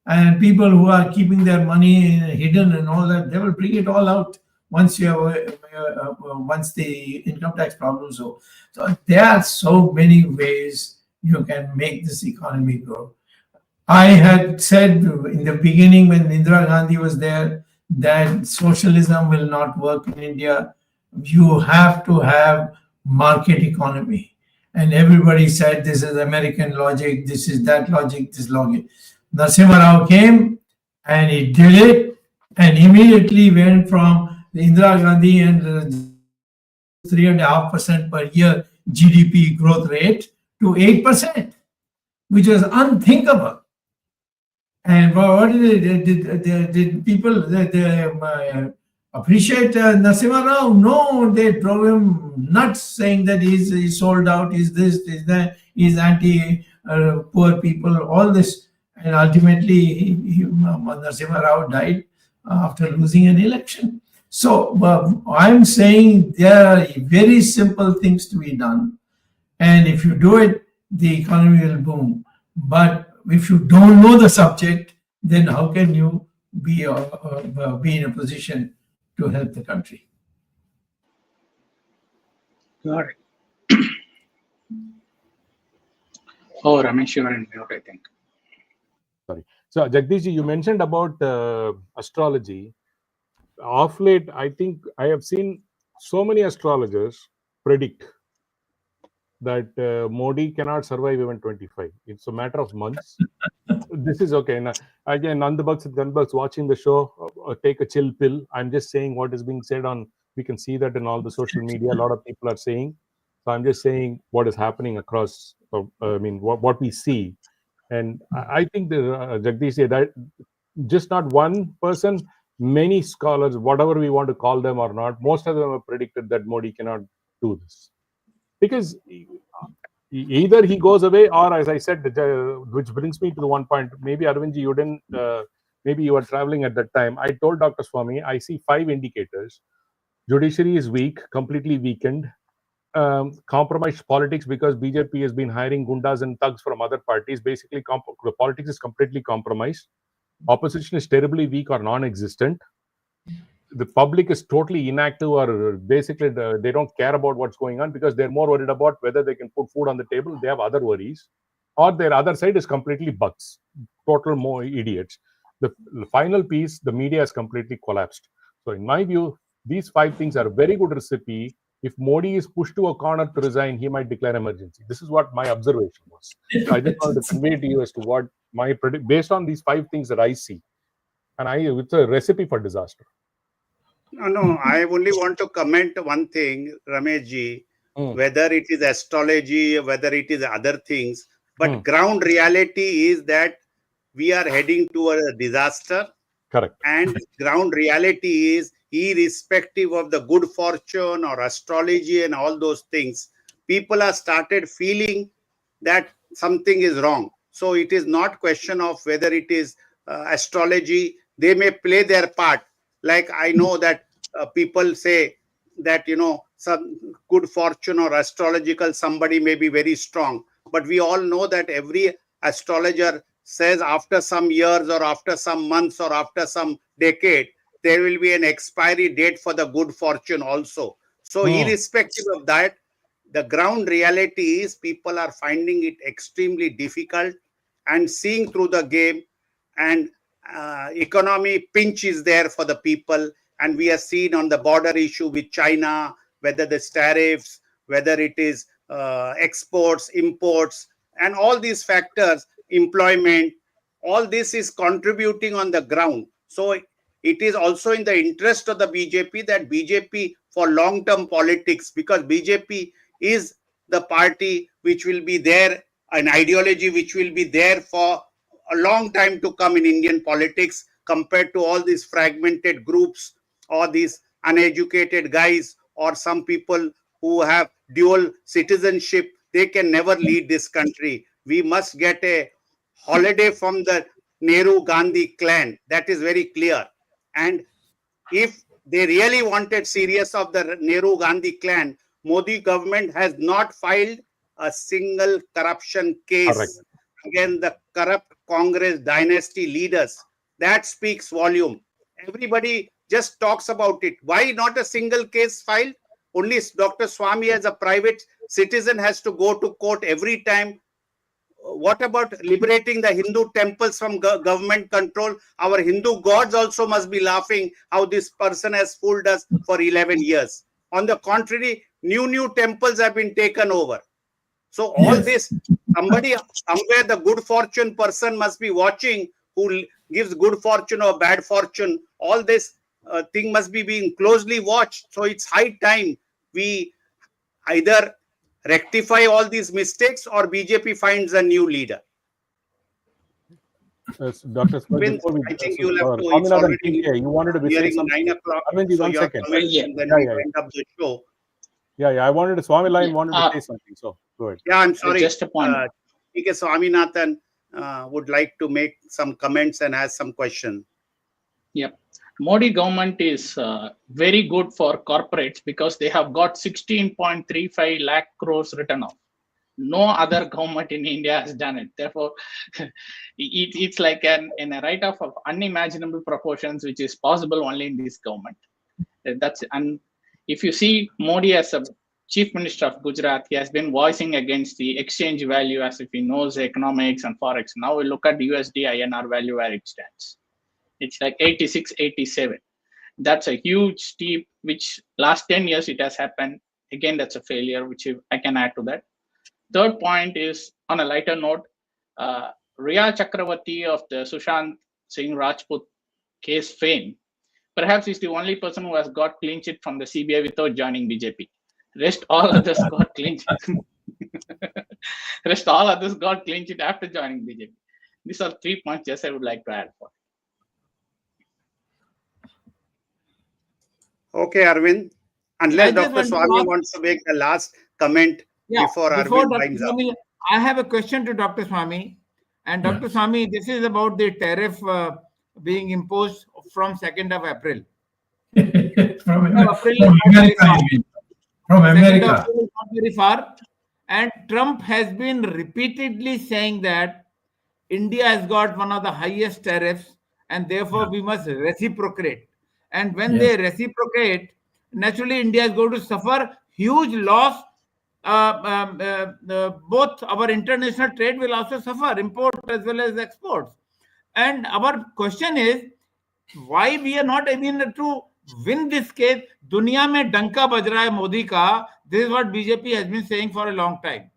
Speaker 4: And people who are keeping their money hidden and all that, they will bring it all out once the income tax problems go. So there are so many ways you can make this economy grow. I had said in the beginning when Indira Gandhi was there that socialism will not work in India. You have to have market economy. And everybody said this is American logic, this is that logic, this logic. Narasimha Rao came and he did it, and immediately went from the Indira Gandhi and 3.5% per year GDP growth rate to 8%, which was unthinkable. And what did people appreciate Narasimha Rao? No, they drove him nuts, saying that he's sold out, he's this, he's that, he's anti poor people, all this. And ultimately, Narasimha Rao died after losing an election. So I'm saying there are very simple things to be done. And if you do it, the economy will boom. But if you don't know the subject, then how can you be in a position to help the country?
Speaker 6: Got it. Oh, Ramesh, you are in mute, I think.
Speaker 2: Sorry. So, Jagdishji, you mentioned about astrology. Of late, I think I have seen so many astrologers predict that Modi cannot survive even 25. It's a matter of months. This is okay. Now, again, Nandabugs and Gunbugs watching the show, take a chill pill. I'm just saying what is being said on, we can see that in all the social media, a lot of people are saying. So I'm just saying what is happening across, what we see. And I think Jagdish said that just not one person, many scholars, whatever we want to call them or not, most of them have predicted that Modi cannot do this. Because either he goes away, or as I said, which brings me to the one point, maybe Arvindji, you didn't, maybe you were traveling at that time. I told Dr. Swamy, I see 5 indicators. Judiciary is weak, completely weakened. Compromised politics because BJP has been hiring gundas and thugs from other parties. Basically, the politics is completely compromised. Opposition is terribly weak or non-existent. The public is totally inactive, or basically they don't care about what's going on because they're more worried about whether they can put food on the table. They have other worries, or their other side is completely bugs, total more idiots. The final piece, the media has completely collapsed. So in my view, these 5 things are a very good recipe. If Modi is pushed to a corner to resign, he might declare emergency. This is what my observation was. So I just wanted to convey to you as to what my based on these 5 things that I see, and it's a recipe for disaster.
Speaker 1: No, I only want to comment one thing, Rameshji, whether it is astrology, whether it is other things, but ground reality is that we are heading toward a disaster.
Speaker 2: Correct.
Speaker 1: And ground reality is, irrespective of the good fortune or astrology and all those things, people have started feeling that something is wrong. So it is not question of whether it is astrology. They may play their part. Like I know that people say that, some good fortune or astrological, somebody may be very strong. But we all know that every astrologer says after some years or after some months or after some decade, there will be an expiry date for the good fortune also. So irrespective of that, the ground reality is people are finding it extremely difficult and seeing through the game, and economy pinch is there for the people. And we have seen on the border issue with China, whether the tariffs, whether it is exports, imports, and all these factors, employment, all this is contributing on the ground. So it is also in the interest of the BJP that BJP for long-term politics, because BJP is the party which will be there, an ideology which will be there for a long time to come in Indian politics, compared to all these fragmented groups or these uneducated guys or some people who have dual citizenship. They can never lead this country. We must get a holiday from the Nehru-Gandhi clan. That is very clear. And if they really wanted serious of the Nehru-Gandhi clan, Modi government has not filed a single corruption case against the corrupt Congress dynasty leaders. That speaks volume. Everybody just talks about it. Why not a single case filed? Only Dr. Swamy as a private citizen has to go to court every time. What about liberating the Hindu temples from government control? Our Hindu gods also must be laughing how this person has fooled us for 11 years. On the contrary, new temples have been taken over. So all this, somebody, somewhere the good fortune person must be watching, who gives good fortune or bad fortune. All this thing must be being closely watched. So it's high time we either rectify all these mistakes or BJP finds a new leader.
Speaker 2: Dr.
Speaker 1: Arvind, I think you'll have to. It's already
Speaker 2: you wanted to say something.
Speaker 1: 9 o'clock.
Speaker 2: Arvind,
Speaker 1: So
Speaker 2: one
Speaker 1: your
Speaker 2: second.
Speaker 1: comments, and then we wind up the show.
Speaker 2: I wanted to. Swamy Line wanted to say something. So go ahead.
Speaker 1: Yeah, I'm sorry.
Speaker 6: Just a point.
Speaker 1: Tilka Swaminathan would like to make some comments and has some question.
Speaker 6: Yep. Modi government is very good for corporates because they have got 16.35 lakh crores written off. No other government in India has done it. Therefore, it's like in a write-off of unimaginable proportions, which is possible only in this government. And if you see Modi as a chief minister of Gujarat, he has been voicing against the exchange value as if he knows economics and forex. Now we look at USD INR value where it stands. It's like 86, 87. That's a huge steep, which last 10 years it has happened. Again, that's a failure, which I can add to that. Third point is, on a lighter note, Riya Chakravarti of the Sushant Singh Rajput case fame, perhaps is the only person who has got clean sheet from the CBI without joining BJP. Rest all others got clean sheet. Rest all others got clean sheet after joining BJP. These are 3 points just I would like to add for.
Speaker 1: Okay, Arvind. Unless Dr. Swamy wants to make the last comment before Arvind winds up.
Speaker 5: I have a question to Dr. Swamy. And Dr. Swamy, this is about the tariff being imposed from 2nd of April.
Speaker 4: From America. From America.
Speaker 5: Not very far. And Trump has been repeatedly saying that India has got one of the highest tariffs and therefore we must reciprocate. And when they reciprocate, naturally India is going to suffer huge loss. Both our international trade will also suffer, import as well as exports. And our question is, why we are not able to win this case? Dunia mein danka baj raha hai Modi ka. This is what BJP has been saying for a long time.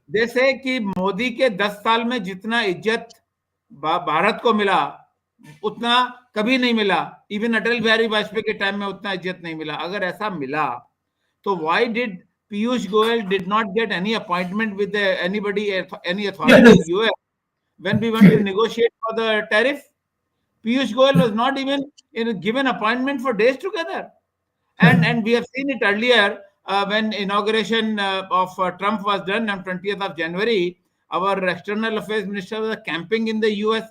Speaker 5: They say कि मोदी के 10 साल में जितना इज्जत भारत को मिला उतना कभी नहीं मिला. इवन अटल बिहारी वाजपेयी के टाइम में उतना इज्जत नहीं मिला. अगर ऐसा मिला तो why did Piyush Goyal did not get any appointment with anybody, any authority in the US when we went to negotiate for the tariff? Piyush Goyal was not even given appointment for days together. And we have seen it earlier when inauguration of Trump was done on 20th of January. Our external affairs minister was camping in the US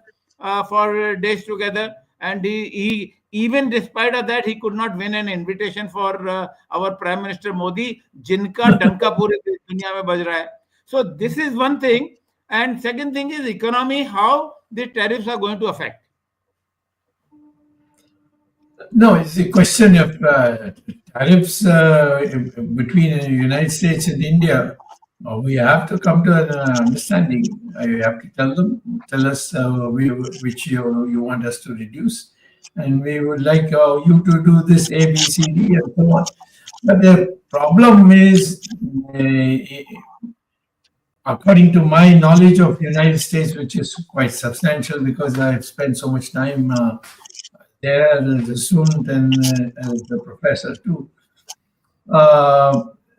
Speaker 5: for days together. And he even despite of that, he could not win an invitation for our Prime Minister Modi, jinka danka puri dunya mein baj raha hai. So this is one thing. And second thing is economy, how the tariffs are going to affect.
Speaker 4: No, it's a question of tariffs between the United States and India. We have to come to an understanding. You have to tell us which you want us to reduce. And we would like you to do this A, B, C, D, and so on. But the problem is, according to my knowledge of the United States, which is quite substantial because I've spent so much time there as a student and as a professor too,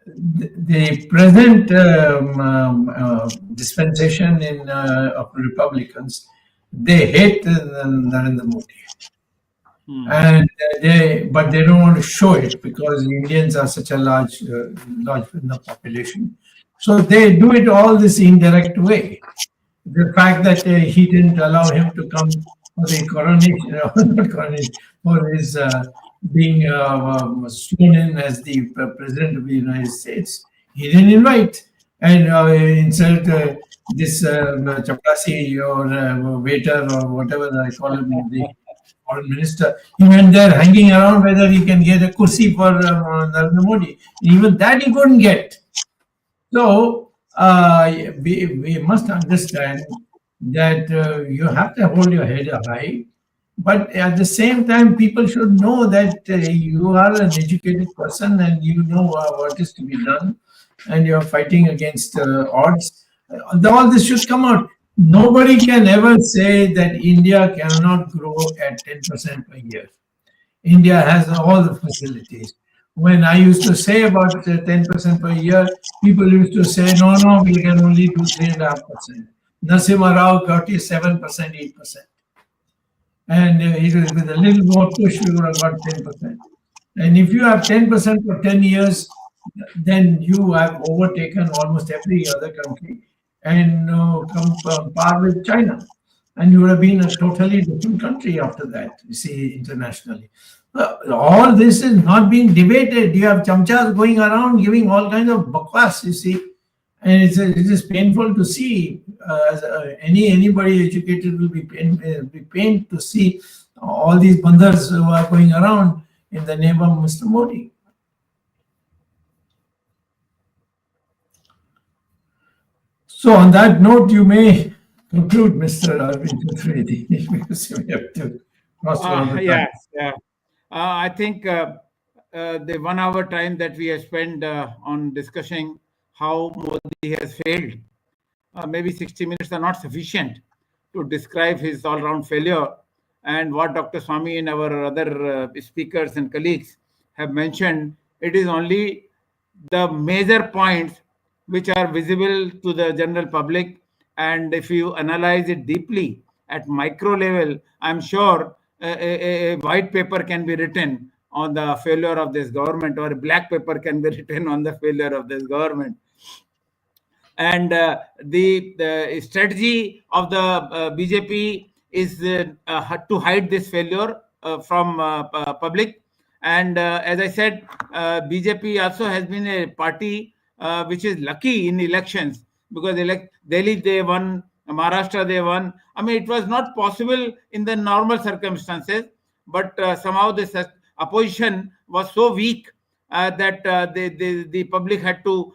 Speaker 4: the present dispensation of Republicans, they hate Narendra Modi. And but they don't want to show it because Indians are such a large population. So they do it all this indirect way. The fact that he didn't allow him to come for the coronation, not coronation, for his being sworn in as the president of the United States, he didn't invite. And insert this chaprasi or waiter or whatever I call him, the foreign minister, he went there hanging around whether he can get a kursi for Narendra Modi. Even that he couldn't get. So we must understand that you have to hold your head high, but at the same time, people should know that you are an educated person and you know what is to be done, and you are fighting against odds. All this should come out. nobody can ever say that India cannot grow at 10% per year. India has all the facilities. When I used to say about 10% per year, people used to say, no, no, we can only do 3.5%. Narasimha Rao got his 7%, 8%. And with a little more push, we would have got 10%. And if you have 10% for 10 years, then you have overtaken almost every other country and come par with China. And you would have been a totally different country after that, you see, internationally. All this is not being debated. You have chamchas going around giving all kinds of bakwas, you see. And it is painful to see. Anybody educated will be pained to see all these bandhas who are going around in the name of Mr. Modi. So on that note, you may conclude, Mr. Arvind Chaturvedi, because you have to cross over the time.
Speaker 5: Yes. I think the 1 hour time that we have spent on discussing how Modi has failed, maybe 60 minutes are not sufficient to describe his all-round failure. And what Dr. Swamy and our other speakers and colleagues have mentioned, it is only the major points which are visible to the general public. And if you analyze it deeply at micro level, I'm sure a white paper can be written on the failure of this government, or a black paper can be written on the failure of this government. And the strategy of the BJP is to hide this failure from public. And as I said, BJP also has been a party which is lucky in elections, because Delhi they won, Maharashtra they won. I mean, it was not possible in the normal circumstances, but somehow this opposition was so weak that the public had to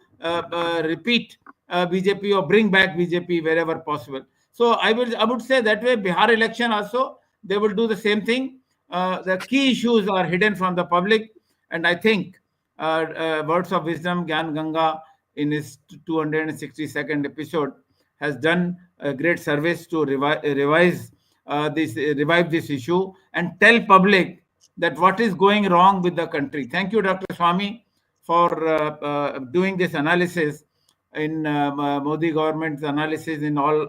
Speaker 5: repeat BJP or bring back BJP wherever possible. So I would say that way. Bihar election also, they will do the same thing. The key issues are hidden from the public, and I think Words of Wisdom, Gyan Ganga, in his 262nd episode, has done a great service to revive this issue and tell public that what is going wrong with the country. Thank you, Dr. Swamy, for doing this analysis in Modi government's analysis in all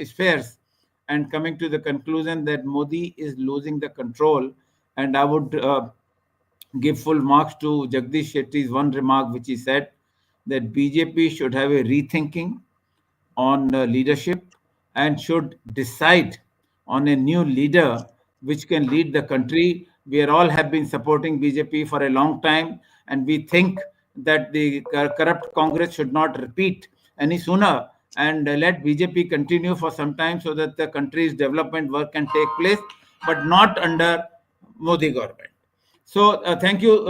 Speaker 5: spheres, and coming to the conclusion that Modi is losing the control. And I would give full marks to Jagdish Shetty's one remark, which he said that BJP should have a rethinking on leadership and should decide on a new leader which can lead the country. We all have been supporting BJP for a long time, and we think that the corrupt Congress should not repeat any sooner, and let BJP continue for some time so that the country's development work can take place, but not under Modi government. So thank you,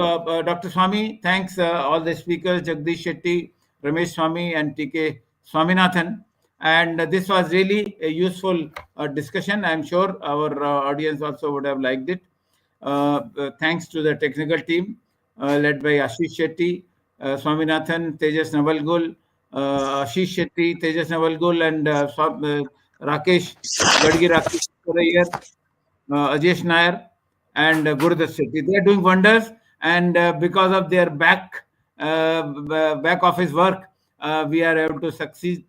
Speaker 5: Dr. Swamy. Thanks all the speakers, Jagdish Shetty, Ramesh Swamy, and TK Swaminathan. And this was really a useful discussion. I'm sure our audience also would have liked it. Thanks to the technical team led by Ashish Shetty, Swaminathan, Tejas Navalgul, Ashish Shetty, Tejas Navalgul, and Rakesh Gadgi, Rakesh Kurayar, Ajesh Nair, and Gurudas Shetty. They are doing wonders, and because of their back office work, we are able to succeed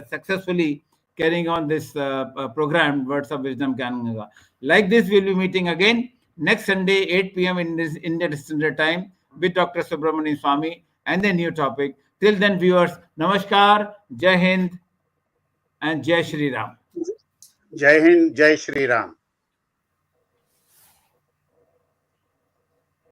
Speaker 5: successfully carrying on this program, Words of Wisdom Gyan Ganga. Like this, we'll be meeting again next Sunday, 8 p.m. in this Indian Standard Time, with Dr. Subramanian Swamy and a new topic. Till then, viewers, Namaskar, Jai Hind, and Jai Shri Ram.
Speaker 1: Jai Hind, Jai Shri Ram.